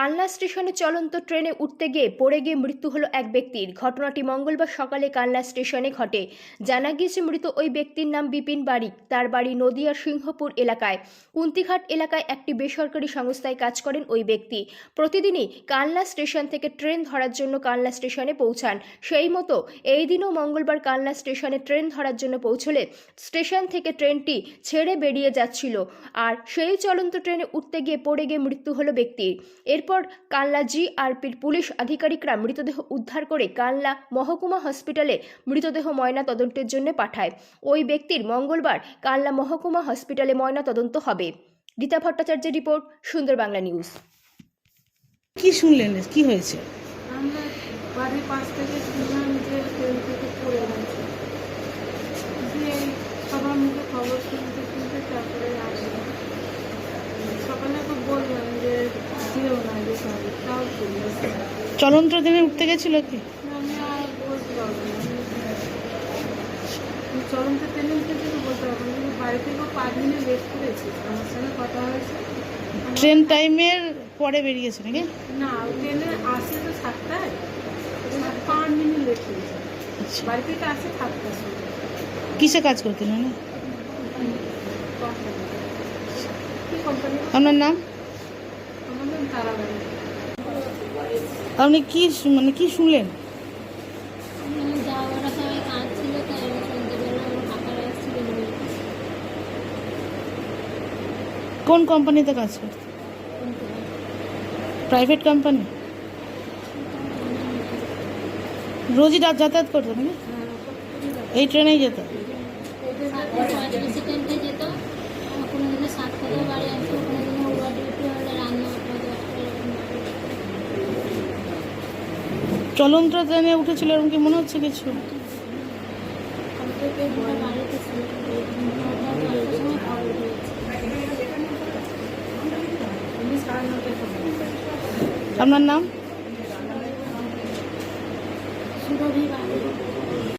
কালনা স্টেশনে চলন্ত ট্রেনে উঠতে গিয়ে পড়ে গিয়ে মৃত্যু হলো এক ব্যক্তির। ঘটনাটি মঙ্গলবার সকালে কালনা স্টেশনে ঘটে। জানা গিয়েছে মৃত ওই ব্যক্তির নাম বিপিন বারিক। তার বাড়ি নদিয়ার সিংহপুর এলাকায়। কুন্তিঘাট এলাকায় একটি বেসরকারি সংস্থায় কাজ করেন ওই ব্যক্তি। প্রতিদিনই কালনা স্টেশন থেকে ট্রেন ধরার জন্য কালনা স্টেশনে পৌঁছান। সেই মতো এই দিনও মঙ্গলবার কালনা স্টেশনে ট্রেন ধরার জন্য পৌঁছলে স্টেশন থেকে ট্রেনটি ছেড়ে বেরিয়ে যাচ্ছিল, আর সেই চলন্ত ট্রেনে উঠতে গিয়ে পড়ে গিয়ে মৃত্যু হলো ব্যক্তির। এরপর কালনা জিআরপির পুলিশ আধিকারিকরা মৃতদেহ উদ্ধার করে কালনা মহকুমা হসপিটালে মৃতদেহ ময়না তদন্তের জন্য পাঠায়। ওই ব্যক্তির মঙ্গলবার কালনা মহকুমা হসপিটালে ময়না তদন্ত হবে। রীতা ভট্টাচার্যের রিপোর্ট, সুন্দর বাংলা নিউজ। কি শুনলেন, কি হয়েছে? আমরা বাড়ির পাশ থেকে শুনলাম যে ট্রেন থেকে পড়ে গেছে, দিয়ে সবার মুখে খবর শুনতে শুনতে তারপরে আসলাম। সকালে তো বললাম যে যেও না, যেতে হবে, তাও চলে চলন্ত ট্রেনে উঠতে গেছিল কি? আমি আর বলতে পারবো না। চলন্ত ট্রেনে উঠেছি তো বলতে পারবো না, কিন্তু বাড়ি থেকেও 5 মিনিট লেট করেছি। আমার সঙ্গে কথা হয়েছে, ট্রেন টাইমের পরে বেরিয়েছে নাকি? না ট্রেনে আসে তো 7টায়, 5 মিনিট লেট করেছে। আচ্ছা, বাড়ি থেকে আসে 7টার সময়। কিসে কাজ করতেন উনি? কি কোম্পানি? আপনার নাম? আমার নাম তারাবাড়ি। আপনি কি কি শুনলেন? যাওয়াটা সবাই কাঁদছিল, তাই আমি শুনতে পেলাম। আমার কাকারা এসেছিল বলে। কোন কোম্পানিতে কাজ করতেন? Private company? রোজই যাতায়াত করতেন নাকি? এই ট্রেনেই যেত? রেসিডেন্টে যেত, কোনো দিনে 7টাতেও বাড়ি আসতো, কোনো দিনে ওভার ডিউটি হলে রান্না 8টা 10টা। চলন্ত ট্রেনে উঠেছিল এরকম কি মনে হচ্ছে কিছু? বাড়িতে ছিল, 9টার সময় খবর দিয়েছে। আপনার নাম? সুরভি বাড়ি।